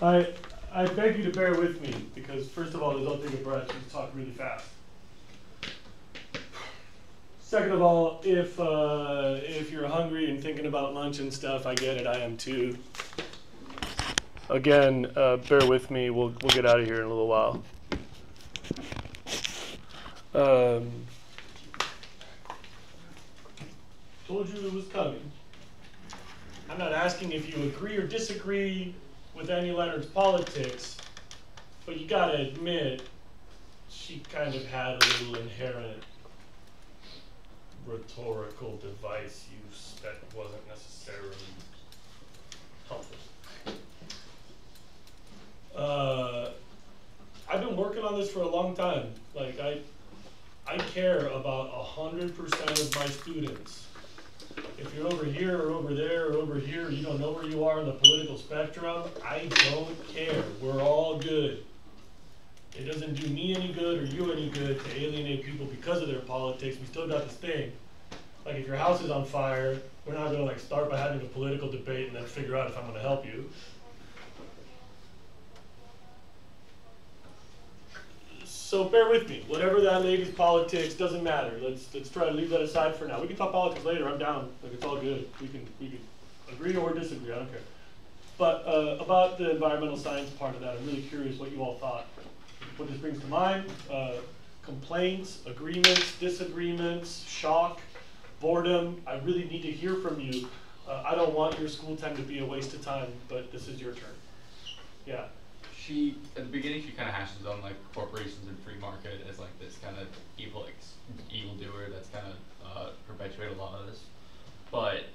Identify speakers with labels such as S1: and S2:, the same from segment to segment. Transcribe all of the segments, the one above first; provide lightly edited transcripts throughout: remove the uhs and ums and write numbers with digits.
S1: I beg you to bear with me, because first of all, don't take a breath, you talk really fast. Second of all, if you're hungry and thinking about lunch and stuff, I get it, I am too. Again, bear with me, we'll get out of here in a little while. Told you it was coming. I'm not asking if you agree or disagree with Annie Leonard's politics, but you gotta admit, she kind of had a little inherent rhetorical device use that wasn't necessarily helpful. I've been working on this for a long time. Like I care about 100% of my students. If you're over here or over there or over here, you don't know where you are in the political spectrum, I don't care. We're all good. It doesn't do me any good or you any good to alienate people because of their politics. We still got this thing. Like if your house is on fire, we're not gonna like start by having a political debate and then figure out if I'm gonna help you. So bear with me. Whatever that lady's politics, doesn't matter. Let's try to leave that aside for now. We can talk politics later. I'm down. Like it's all good. We can agree or disagree. I don't care. But about the environmental science part of that, I'm really curious what you all thought. What this brings to mind: complaints, agreements, disagreements, shock, boredom. I really need to hear from you. I don't want your school time to be a waste of time, but this is your turn. Yeah.
S2: At the beginning, she kind of hashes on like corporations and free market as like this kind of evildoer that's kind of perpetuated a lot of this. But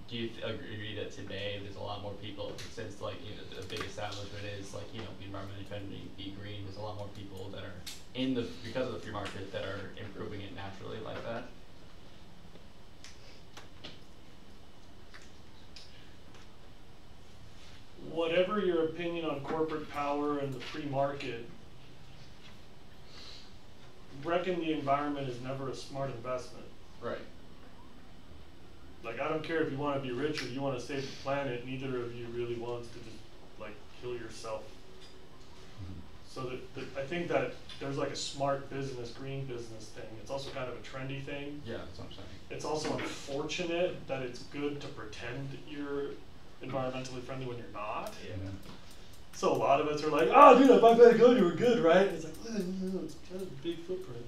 S2: do you agree that today there's a lot more people, since like the big establishment is like the environmentally friendly, be green? There's a lot more people that are because of the free market that are improving it naturally like that.
S1: Whatever your opinion on corporate power and the free market, reckon the environment is never a smart investment.
S2: Right.
S1: Like I don't care if you want to be rich or you want to save the planet, neither of you really wants to just like kill yourself. So I think that there's like a smart business, green business thing. It's also kind of a trendy thing.
S2: Yeah, that's what I'm saying.
S1: It's also unfortunate that it's good to pretend you're environmentally friendly when you're not.
S2: Yeah.
S1: So a lot of us are like, oh dude, if I bet good, you were good, right? And it's like, no, it's kind of a big footprint.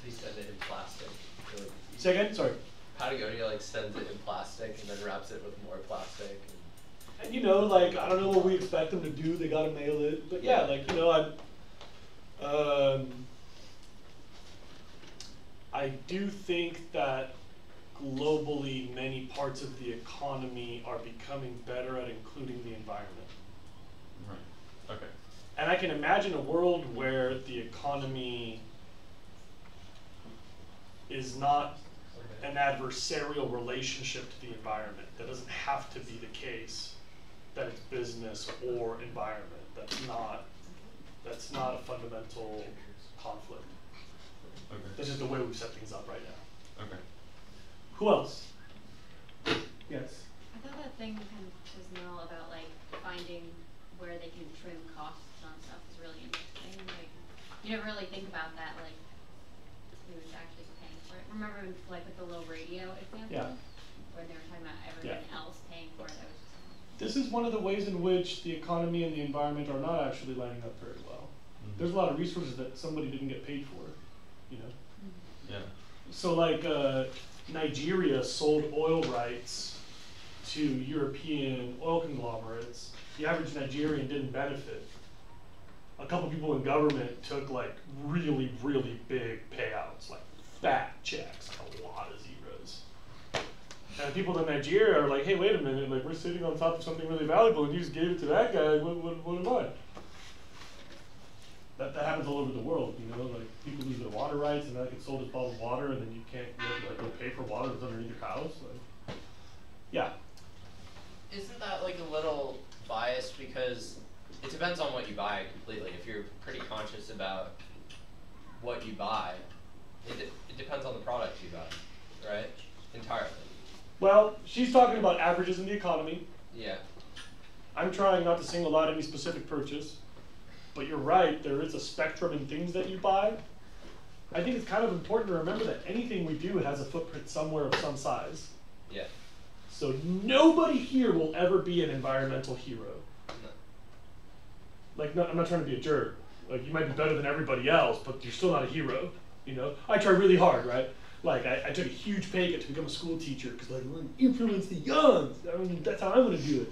S3: He sends it in plastic. Really.
S1: Say again? Sorry.
S3: Patagonia like sends it in plastic and then wraps it with more plastic.
S1: And like I don't know what we expect them to do. They gotta mail it, but yeah, like I do think that globally, many parts of the economy are becoming better at including the environment.
S2: Right. Okay.
S1: And I can imagine a world where the economy is not an adversarial relationship to the environment. That doesn't have to be the case, that it's business or environment. That's not a fundamental conflict.
S2: Okay.
S1: That's just the way we've set things up right now.
S2: Okay.
S1: Who else? Yes.
S4: I thought that thing kind of was Mel about like finding where they can trim costs on stuff is really interesting. Like you don't really think about that, like who's actually paying for it. Remember like with the low radio example?
S1: Yeah.
S4: Where they were talking about everyone else paying for it. That was just
S1: This is one of the ways in which the economy and the environment are not actually lining up very well. There's a lot of resources that somebody didn't get paid for,
S2: Yeah.
S1: So like Nigeria sold oil rights to European oil conglomerates. The average Nigerian didn't benefit. A couple people in government took like really, really big payouts, like fat checks, a lot of zeros. And people in Nigeria are like, hey, wait a minute, like we're sitting on top of something really valuable and you just gave it to that guy, what am I? That happens all over the world, like people lose their water rights and that gets sold as bottled water and then you have to like go pay for water that's underneath your house. Like, yeah.
S3: Isn't that like a little biased because it depends on what you buy completely. If you're pretty conscious about what you buy, it depends on the product you buy, right? Entirely.
S1: Well, she's talking about averages in the economy.
S3: Yeah.
S1: I'm trying not to single out any specific purchase, but you're right, there is a spectrum in things that you buy. I think it's kind of important to remember that anything we do has a footprint somewhere of some size.
S3: Yeah.
S1: So nobody here will ever be an environmental hero.
S3: No.
S1: Like, no, I'm not trying to be a jerk. Like, you might be better than everybody else, but you're still not a hero. You know, I try really hard, right? Like, I took a huge pay cut to become a school teacher because, like, I want to influence the young. I mean, that's how I'm going to do it,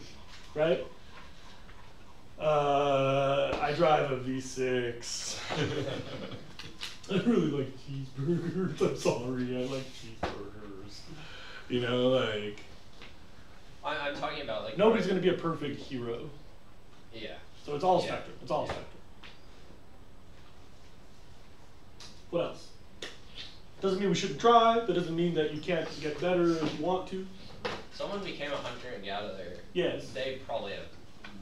S1: right? I drive a V6. I really like cheeseburgers. I'm sorry, I like cheeseburgers. You know, like.
S3: I'm talking about like.
S1: Nobody's going to be a perfect hero.
S3: Yeah.
S1: So it's all a
S3: Yeah.
S1: spectrum. It's all a
S3: Yeah.
S1: spectrum. What else? Doesn't mean we shouldn't try. That doesn't mean that you can't get better if you want to.
S3: Someone became a hunter and gatherer.
S1: Yes.
S3: They probably have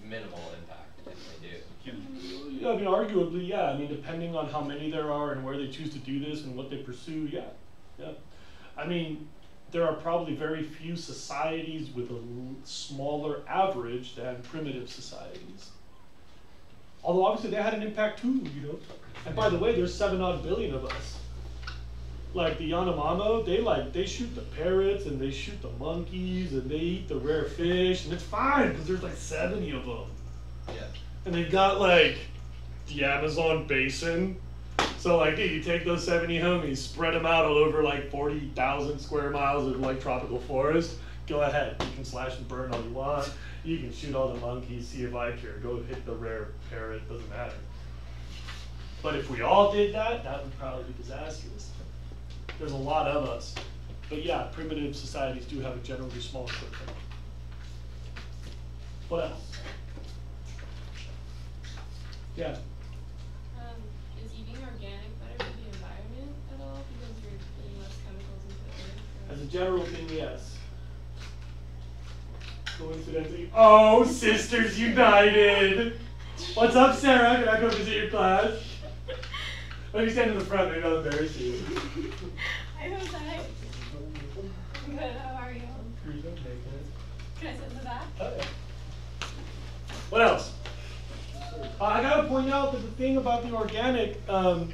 S3: minimal impact if they do.
S1: Yeah, I mean, arguably, yeah. I mean, depending on how many there are and where they choose to do this and what they pursue, yeah. Yeah. I mean, there are probably very few societies with a smaller average than primitive societies. Although obviously they had an impact too, you know. And by the way, there's 7 odd billion of us. Like the Yanomamo, they shoot the parrots and they shoot the monkeys and they eat the rare fish, and it's fine because there's like 70 of them.
S3: Yeah.
S1: And they got like the Amazon basin. So like, dude, you take those 70 homies, spread them out all over like 40,000 square miles of like tropical forest. Go ahead, you can slash and burn all you want. You can shoot all the monkeys, see if I care. Go hit the rare parrot, doesn't matter. But if we all did that, that would probably be disastrous. There's a lot of us. But yeah, primitive societies do have a generally smaller footprint. What else? Yeah.
S5: Is eating organic better for the environment at all because you're putting less chemicals into the earth?
S1: As a general thing, yes. Coincidentally, oh, Sisters United! What's up, Sarah? Can I go visit your class? Let me stand in the front, maybe I'll embarrass you.
S5: Hi, Jose. Good, how are you? Can I sit in the back?
S1: Oh, yeah. What else? I gotta point out that the thing about the organic, I'll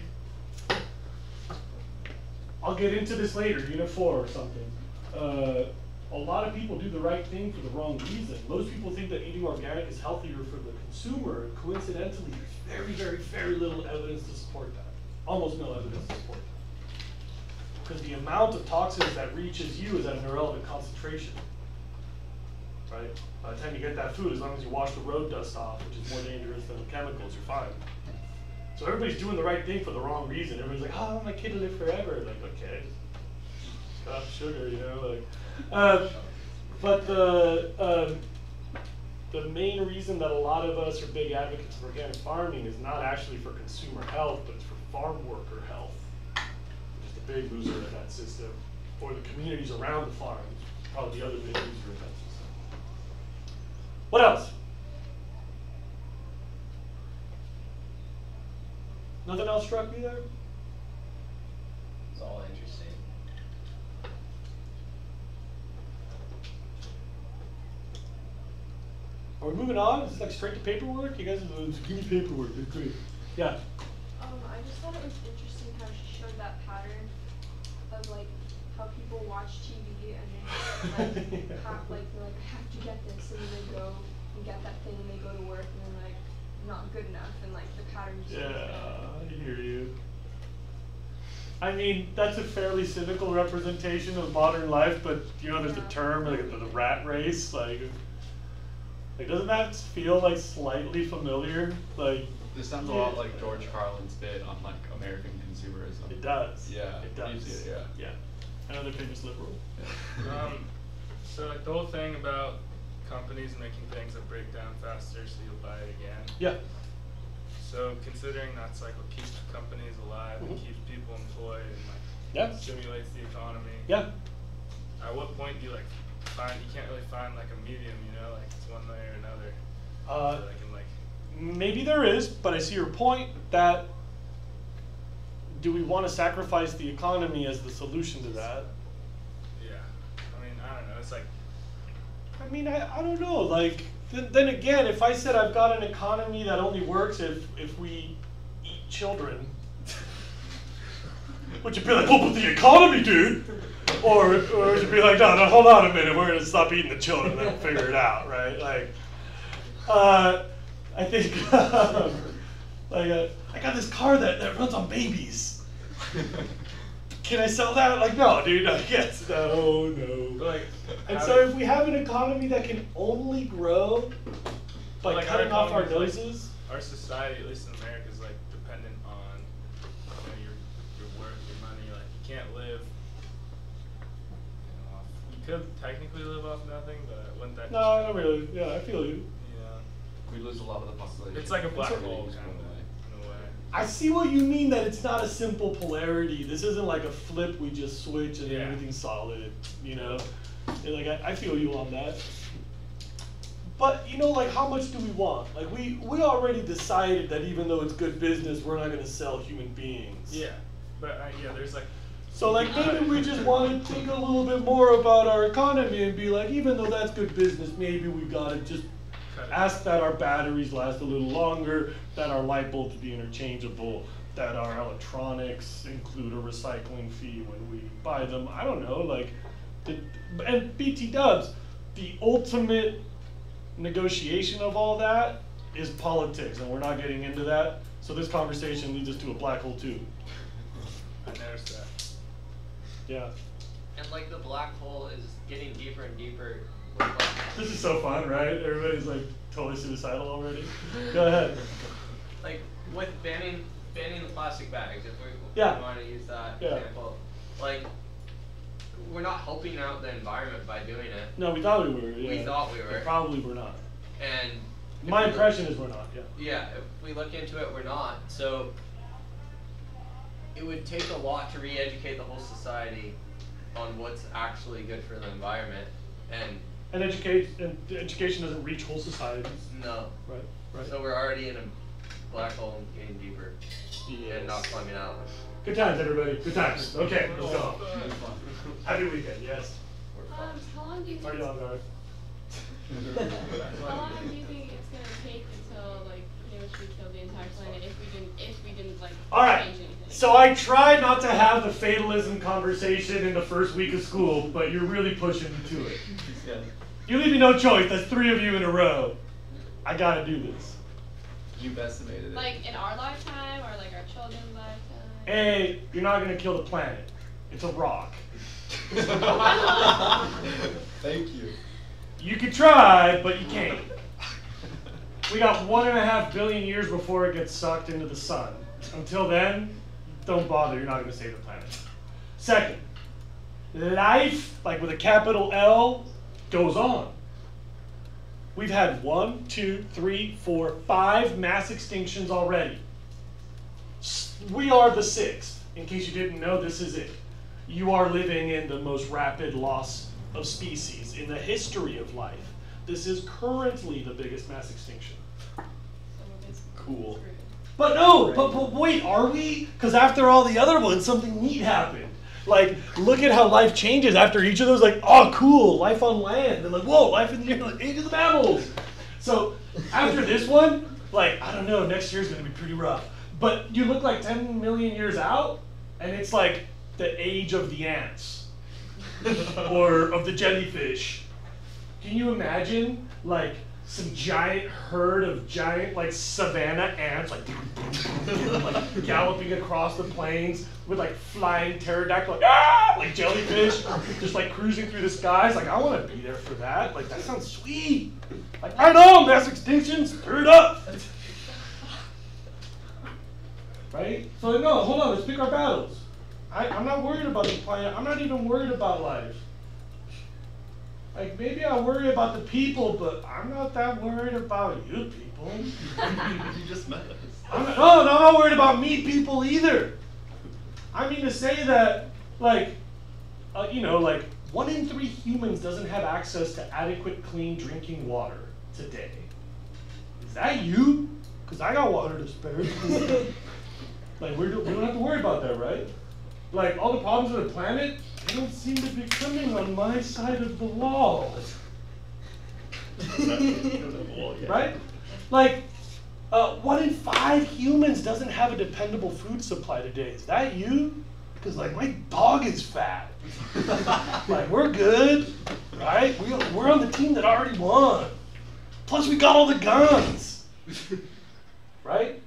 S1: get into this later, Unit 4 or something. A lot of people do the right thing for the wrong reason. Most people think that eating organic is healthier for the consumer. Coincidentally, there's very, very, very little evidence to support that. Almost no evidence to support that. Because the amount of toxins that reaches you is at an irrelevant concentration. Right? By the time you get that food, as long as you wash the road dust off, which is more dangerous than the chemicals, you're fine. So everybody's doing the right thing for the wrong reason. Everybody's like, oh, I want my kid to live forever. Like, okay, cut off sugar, you know, like. But the main reason that a lot of us are big advocates of organic farming is not actually for consumer health, but it's for farm worker health, which is the big loser in that system, or the communities around the farms, probably the other big loser in that system. What else? Nothing else struck me there?
S3: It's all interesting.
S1: Are we moving on? Is this like straight to paperwork? You guys just give me paperwork. It's great. Yeah.
S6: I just thought it was interesting how she showed that pattern of like how people watch TV and then like have like they're like I have to get this and then they go and get that thing and they go to work and then like not good enough and like the pattern just
S1: Yeah, I hear you. I mean, that's a fairly cynical representation of modern life, but you know, there's the term like the rat race, like doesn't that feel like slightly familiar? Like
S2: This sounds a lot like George Carlin's bit on like American consumerism.
S1: it does.
S2: Yeah,
S1: it does.
S2: you see it,
S1: Yeah. Another famous liberal.
S7: So like the whole thing about companies making things that break down faster so you'll buy it again.
S1: Yeah.
S7: So considering that's like what keeps companies alive and
S1: Mhm.
S7: keeps people employed and like
S1: Yeah.
S7: stimulates the economy.
S1: Yeah.
S7: At what point do you like you can't really find like a medium, you know, like it's one way or another. So they can like
S1: Maybe there is, but I see your point that do we want to sacrifice the economy as the solution to that?
S7: yeah. I mean, I don't know, it's like
S1: I mean, I don't know. Like, then again, if I said I've got an economy that only works if we eat children, would you be like, well, but the economy, dude? Or would you be like, no, hold on a minute, we're gonna stop eating the children, then we'll figure it out, right? Like, I think, I got this car that runs on babies. Can I sell that? Like, no, dude, I guess, no.
S7: Like,
S1: And so if we have an economy that can only grow by
S7: like
S1: cutting off our
S7: economy is
S1: noses,
S7: our society, at least in America, is like dependent on your work, your money. Like you can't live. Off. You could technically live off nothing, but wouldn't that?
S1: no, not really. Yeah, I feel you.
S7: Yeah.
S2: We lose a lot of the population.
S7: It's like a black
S2: It's
S7: hole
S2: already
S7: kind
S2: going
S7: of
S2: away.
S7: in a way.
S1: I see what you mean, that it's not a simple polarity. This isn't like a flip we just switch and
S7: Yeah.
S1: everything's solid, you know? And like, I feel you on that. But, you know, like, how much do we want? Like, we already decided that even though it's good business, we're not gonna sell human beings.
S7: Yeah, but yeah, there's like.
S1: So like, maybe we just want to think a little bit more about our economy and be like, even though that's good business, maybe we gotta just ask that our batteries last a little longer, that our light bulbs be interchangeable, that our electronics include a recycling fee when we buy them. I don't know, like, and BT dubs, the ultimate negotiation of all that is politics, and we're not getting into that. So this conversation leads us to a black hole too.
S7: I noticed that.
S1: Yeah.
S3: And like the black hole is getting deeper and deeper. With like,
S1: This is so fun, right? Everybody's like totally suicidal already. Go ahead.
S3: like with banning the plastic bags, if we
S1: Yeah.
S3: want to use that
S1: Yeah.
S3: example, like we're not helping out the environment by doing it.
S1: No, we thought we were. Yeah.
S3: We thought we were.
S1: But probably we're not.
S3: And if
S1: My
S3: we
S1: impression is we're not. Yeah.
S3: Yeah, if we look into it, we're not. So it would take a lot to re-educate the whole society on what's actually good for the environment. And
S1: Education doesn't reach whole societies.
S3: no.
S1: Right. Right.
S3: So we're already in a black hole and getting deeper and not climbing out.
S1: Good times, everybody. Good times. Okay, let's go. Happy weekend. Yes.
S5: How long do you think?
S1: Party on, guys.
S5: How long do you think it's gonna take until like pretty much we kill the entire planet if we didn't like
S1: All right.
S5: change anything?
S1: So I tried not to have the fatalism conversation in the first week of school, but you're really pushing me to it. You leave me no choice. That's 3 of you in a row. I gotta do this.
S2: You've estimated it.
S5: Like in our lifetime or like our children's lifetime?
S1: A, you're not gonna kill the planet. It's a rock.
S2: Thank you.
S1: You could try, but you can't. We got 1.5 billion years before it gets sucked into the sun. Until then, don't bother, you're not gonna save the planet. Second, life, like with a capital L, goes on. We've had 1, 2, 3, 4, 5 mass extinctions already. We are the 6th. In case you didn't know, this is it. You are living in the most rapid loss of species in the history of life. This is currently the biggest mass extinction.
S5: So we're basically
S2: Cool.
S5: screwed.
S1: But no, but wait, are we? Because after all the other ones, something neat happened. Like, look at how life changes after each of those. Like, oh, cool, life on land. And like, whoa, life in the air, like, age of the mammals. So after this one, like, I don't know, next year's gonna be pretty rough. But you look like 10 million years out, and it's like the age of the ants or of the jellyfish. Can you imagine, like, some giant herd of giant, like, savanna ants, like galloping across the plains with, like, flying pterodactyl, like jellyfish, just, like, cruising through the skies? Like, I want to be there for that. Like, that sounds sweet. Like, right on, mass extinctions, stir it up. Right? So, no, hold on, let's pick our battles. I'm not worried about the planet. I'm not even worried about life. Like, maybe I worry about the people, but I'm not that worried about you people.
S2: You just met us.
S1: I'm not worried about me people either. I mean to say that, like, like 1 in 3 humans doesn't have access to adequate clean drinking water today. Is that you? Because I got water to spare. Like, we don't have to worry about that, right? Like, all the problems of the planet, they don't seem to be coming on my side of the wall. Right? Like, 1 in 5 humans doesn't have a dependable food supply today. Is that you? Because like my dog is fat. Like we're good, right? We're on the team that already won. Plus we got all the guns, right?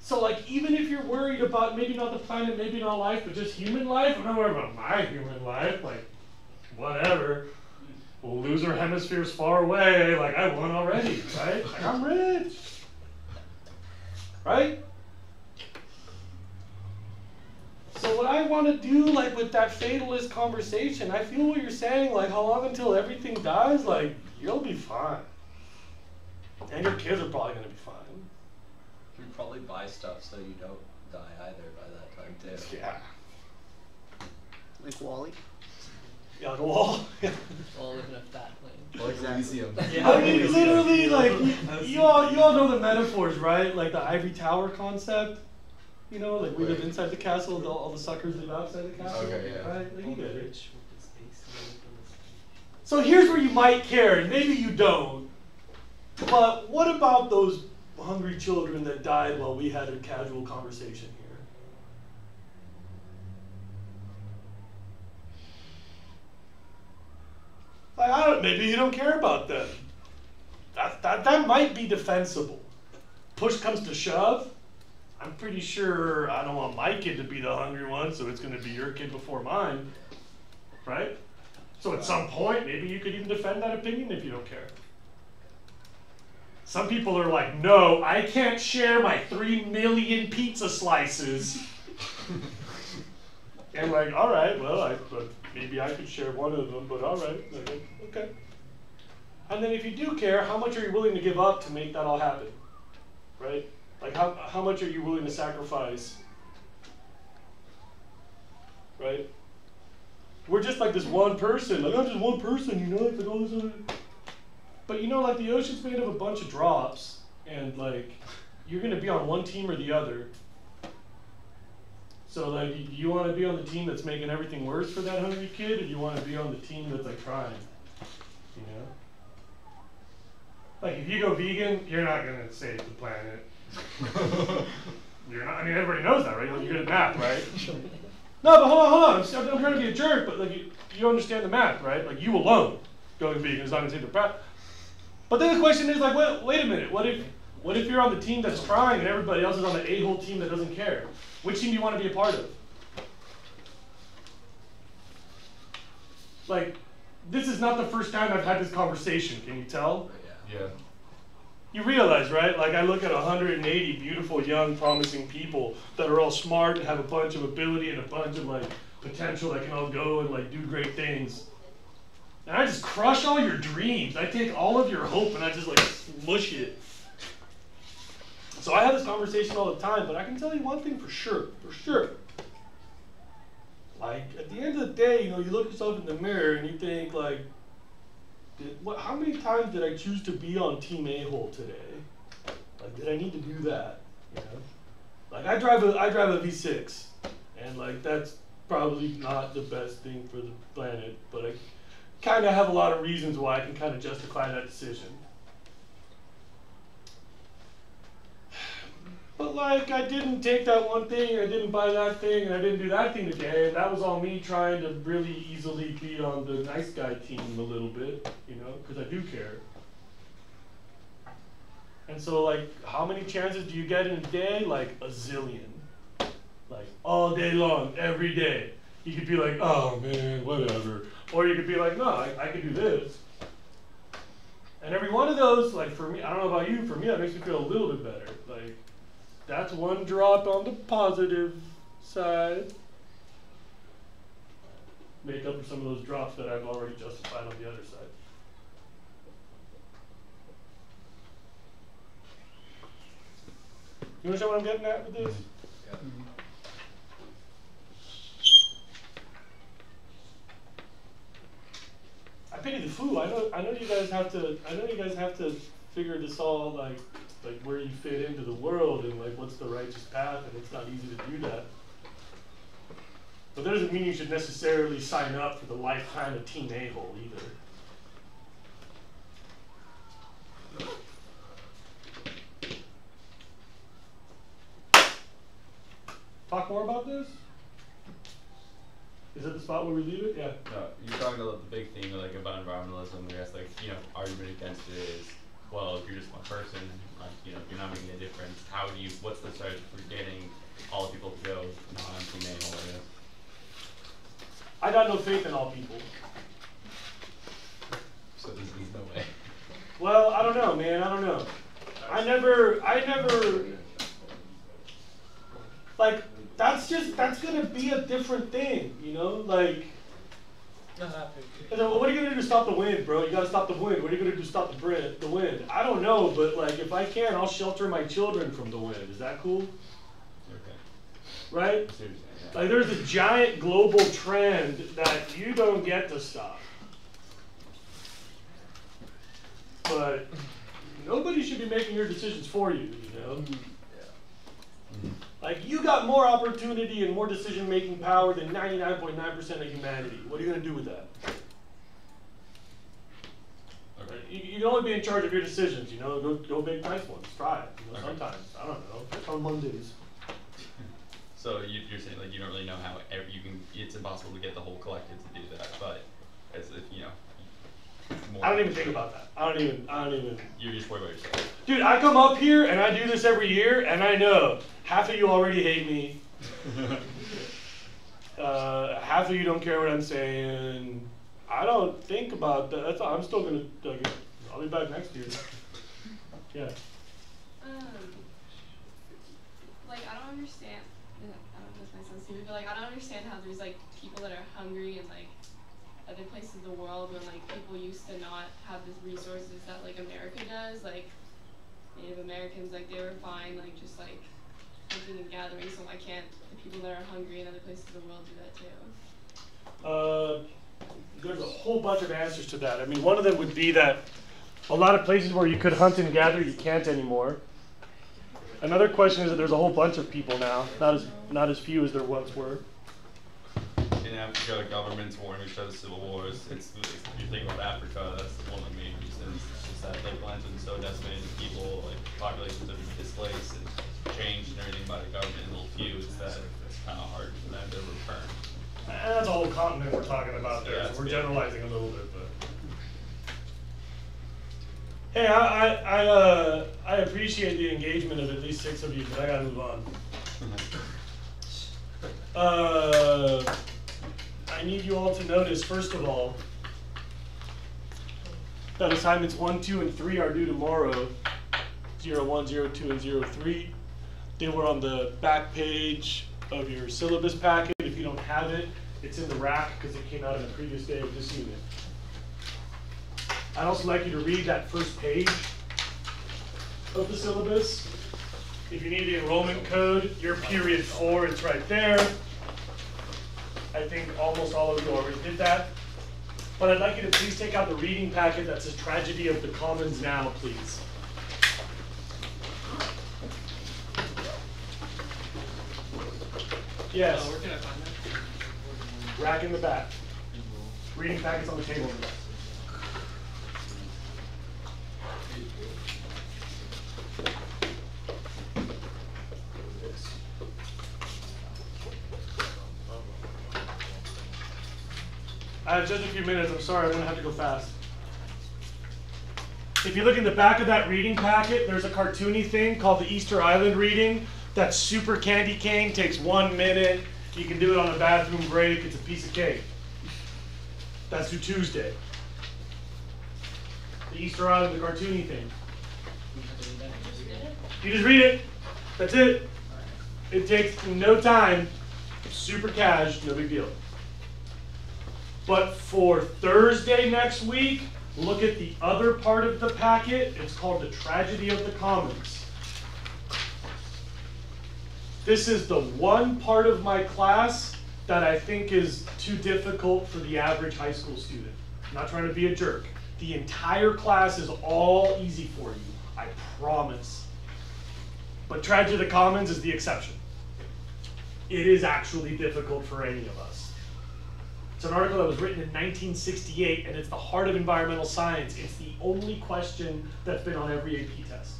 S1: So like even if you're worried about maybe not the planet, maybe not life, but just human life, I'm not worried about my human life. Like whatever. We'll lose our hemispheres far away. Like I won already, right? Like I'm rich, right? So what I want to do, like with that fatalist conversation, I feel what you're saying, like how long until everything dies, like you'll be fine. And your kids are probably going to be fine.
S3: You probably buy stuff so you don't die either by that time too.
S1: Yeah.
S8: Like Wally?
S1: Yeah, like a wall.
S8: All live in a fat plane.
S2: Like Elysium.
S1: I mean, literally, like, you all know the metaphors, right? Like the ivory tower concept. You know, like we live inside the castle, all the suckers live outside the castle.
S2: Okay, yeah.
S1: Right? Like, you get it. So here's where you might care, and maybe you don't. But what about those hungry children that died while we had a casual conversation here? Like, I don't, maybe you don't care about them. That might be defensible. Push comes to shove, I'm pretty sure I don't want my kid to be the hungry one, so it's going to be your kid before mine, right? So at some point, maybe you could even defend that opinion if you don't care. Some people are like, no, I can't share my 3 million pizza slices. And like, all right, well, but maybe I could share one of them, but all right, okay. And then if you do care, how much are you willing to give up to make that all happen, right? Like how much are you willing to sacrifice, right? We're just like this one person, like I'm just one person, you know, like all this other. But you know, like the ocean's made of a bunch of drops, and like you're gonna be on one team or the other. So like, you want to be on the team that's making everything worse for that hungry kid, or do you want to be on the team that's like trying, you know? Like if you go vegan, you're not gonna save the planet. You're not. I mean, everybody knows that, right? You're good at math, right? No, but hold on. I'm trying to be a jerk, but like you understand the math, right? Like you alone going vegan is not gonna save the planet. But then the question is like, wait a minute. What if you're on the team that's trying and everybody else is on the a-hole team that doesn't care? Which team do you want to be a part of? Like, this is not the first time I've had this conversation. Can you tell?
S2: Yeah.
S1: You realize, right? Like I look at 180 beautiful, young, promising people that are all smart and have a bunch of ability and a bunch of like potential that can all go and like do great things. And I just crush all your dreams. I take all of your hope and I just like smush it. So I have this conversation all the time, but I can tell you one thing for sure. Like at the end of the day, you know, you look yourself in the mirror and you think like, how many times did I choose to be on Team A-hole today? Like, did I need to do that? You know, like I drive a V6, and like that's probably not the best thing for the planet, but I kind of have a lot of reasons why I can kind of justify that decision. But like, I didn't take that one thing, I didn't buy that thing, and I didn't do that thing today, and that was all me trying to really easily be on the nice guy team a little bit, you know, because I do care. And so like, how many chances do you get in a day? Like a zillion. Like all day long, every day. You could be like, oh man, whatever. Or you could be like, no, I could do this. And every one of those, like for me, I don't know about you, for me that makes me feel a little bit better. Like, that's one drop on the positive side. Make up for some of those drops that I've already justified on the other side. You understand what I'm getting at with this?
S3: Yeah.
S1: I pity the fool. I know you guys have to figure this all like where you fit into the world and like what's the righteous path, and it's not easy to do that. But that doesn't mean you should necessarily sign up for the lifetime of Team A-hole either. talk more about this? Is that the spot where we leave it? Yeah.
S2: No, you're talking about the big thing like about environmentalism. I guess like argument against it is, well, if you're just one person, like you're not making a difference. How do you? What's the strategy for getting all people to go non-female? I guess.
S1: I got no faith in all people.
S2: So there's no way.
S1: Well, I don't know, man. I don't know. I never, like, that's gonna be a different thing, like, what are you gonna do to stop the wind, bro? You gotta stop the wind. What are you gonna do to stop the wind? I don't know, but like, if I can, I'll shelter my children from the wind. Is that cool?
S2: Okay.
S1: Right?
S2: Seriously, yeah.
S1: Like, there's a giant global trend that you don't get to stop. But nobody should be making your decisions for you, Like, you got more opportunity and more decision-making power than 99.9% of humanity. What are you going to do with that?
S2: Okay.
S1: You can only be in charge of your decisions, Go make nice ones. Try it,
S2: Okay.
S1: sometimes. I don't know. On Mondays.
S2: So you're saying like you don't really know how you can. It's impossible to get the whole collective to do that, but as if
S1: I don't even think about that. I don't even.
S2: You're just worried about yourself.
S1: Dude, I come up here and I do this every year, and I know half of you already hate me. Half of you don't care what I'm saying. I don't think about that. I'm still gonna. I'll be back next year. Yeah.
S5: Like I don't understand. I don't know if my son's stupid, but like I don't understand how there's like people that are hungry and like other places in the world when like people used to not have the resources that like America does. Like Native Americans, like they were fine, like just like hunting and gathering. So why can't the people that are hungry in other places of the world do that too?
S1: There's a whole bunch of answers to that. I mean, one of them would be that a lot of places where you could hunt and gather, you can't anymore. Another question is that there's a whole bunch of people now, not as few as there once were.
S2: In Africa, the governments warring each other, civil wars. If you think about Africa, that's one of the main reasons. It's just that like lands been so decimated, people, like populations have been displaced and changed and everything by the government in little feuds that it's kind of hard for them to return.
S1: And that's a whole continent we're talking about there.
S2: Yeah,
S1: So we're
S2: yeah.
S1: generalizing a little bit, but. Hey, I appreciate the engagement of at least 6 of you, but I gotta move on. I need you all to notice, first of all, that assignments 1, 2, and 3 are due tomorrow. 01, 02, and 03. They were on the back page of your syllabus packet. If you don't have it, it's in the rack because it came out on the previous day of this unit. I'd also like you to read that first page of the syllabus. If you need the enrollment code, your period 4, it's right there. I think almost all of you already did that. But I'd like you to please take out the reading packet that says Tragedy of the Commons now, please. Yes.
S8: Where can I find that?
S1: Rack in the back. Reading packets on the table in the back. I have just a few minutes. I'm sorry, I'm going to have to go fast. If you look in the back of that reading packet, there's a cartoony thing called the Easter Island reading. That's super candy cane, takes 1 minute. You can do it on a bathroom break. It's a piece of cake. That's due Tuesday. The Easter Island, the cartoony thing. You just read it. That's it. It takes no time. Super cash, no big deal. But for Thursday next week, look at the other part of the packet. It's called the Tragedy of the Commons. This is the one part of my class that I think is too difficult for the average high school student. I'm not trying to be a jerk. The entire class is all easy for you, I promise. But Tragedy of the Commons is the exception. It is actually difficult for any of us. It's an article that was written in 1968, and it's the heart of environmental science. It's the only question that's been on every AP test,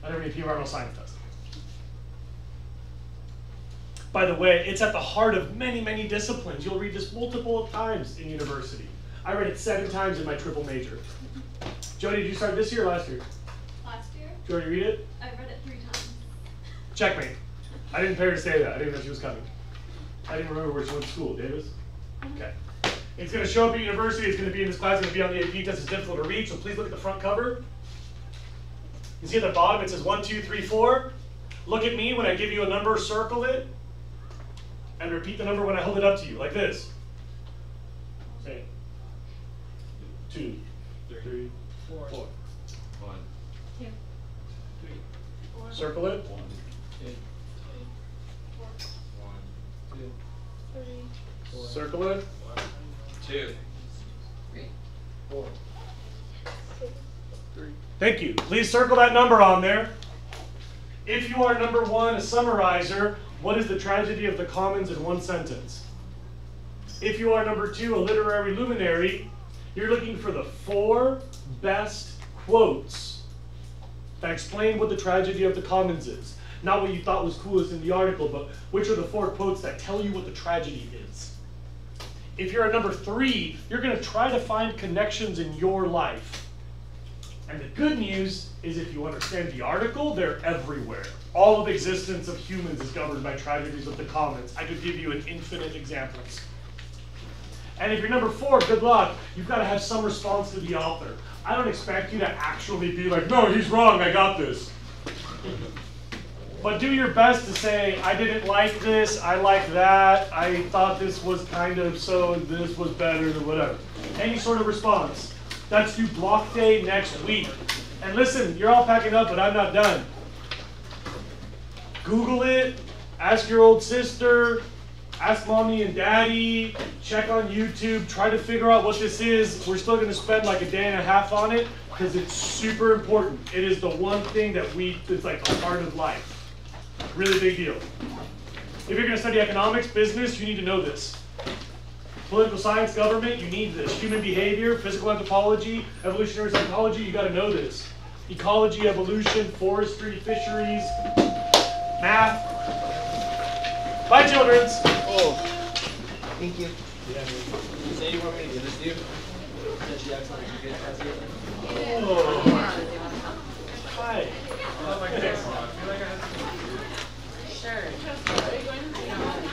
S1: on every AP environmental science test. By the way, it's at the heart of many, many disciplines. You'll read this multiple times in university. I read it 7 times in my triple major. Jody, did you start this year or last year?
S9: Last year,
S1: Did you already read it?
S9: I read it 3 times.
S1: Checkmate. I didn't pay her to say that. I didn't know she was coming. I didn't remember where she went to school. Davis? Okay. It's going to show up at university. It's going to be in this class. It's going to be on the AP test. It's difficult to read, so please look at the front cover. You see at the bottom it says 1, 2, 3, 4. Look at me when I give you a number, circle it, and repeat the number when I hold it up to you, like this. Say 2, 3, 4.
S2: 1,
S4: 2.
S2: 3,
S1: Circle it.
S2: 1, 2, 1, 2,
S6: 3.
S1: Circle it.
S2: 1, 2,
S3: 3.
S2: 4.
S1: Thank you. Please circle that number on there. If you are number 1, a summarizer, what is the tragedy of the commons in 1 sentence? If you are number 2, a literary luminary, you're looking for the 4 best quotes that explain what the tragedy of the commons is. Not what you thought was coolest in the article, but which are the 4 quotes that tell you what the tragedy is. If you're a number 3, you're going to try to find connections in your life. And the good news is if you understand the article, they're everywhere. All of existence of humans is governed by tragedies of the commons. I could give you an infinite examples. And if you're number 4, good luck. You've got to have some response to the author. I don't expect you to actually be like, no, he's wrong, I got this. But do your best to say, I didn't like this, I like that, I thought this was kind of so, this was better, than whatever. Any sort of response. That's due block day next week. And listen, you're all packing up, but I'm not done. Google it, ask your old sister, ask mommy and daddy, check on YouTube, try to figure out what this is. We're still going to spend like a day and a half on it because it's super important. It is the one thing that it's like the heart of life. Really big deal. If you're going to study economics, business, you need to know this. Political science, government, you need this. Human behavior, physical anthropology, evolutionary psychology, you got to know this. Ecology, evolution, forestry, fisheries, math. Bye, childrens.
S8: Oh, thank you. Say you want me to give this to you? Since you accidentally forget to pass it.
S1: Oh. Hi.
S7: I feel like I have to.
S5: Sure. Are you going to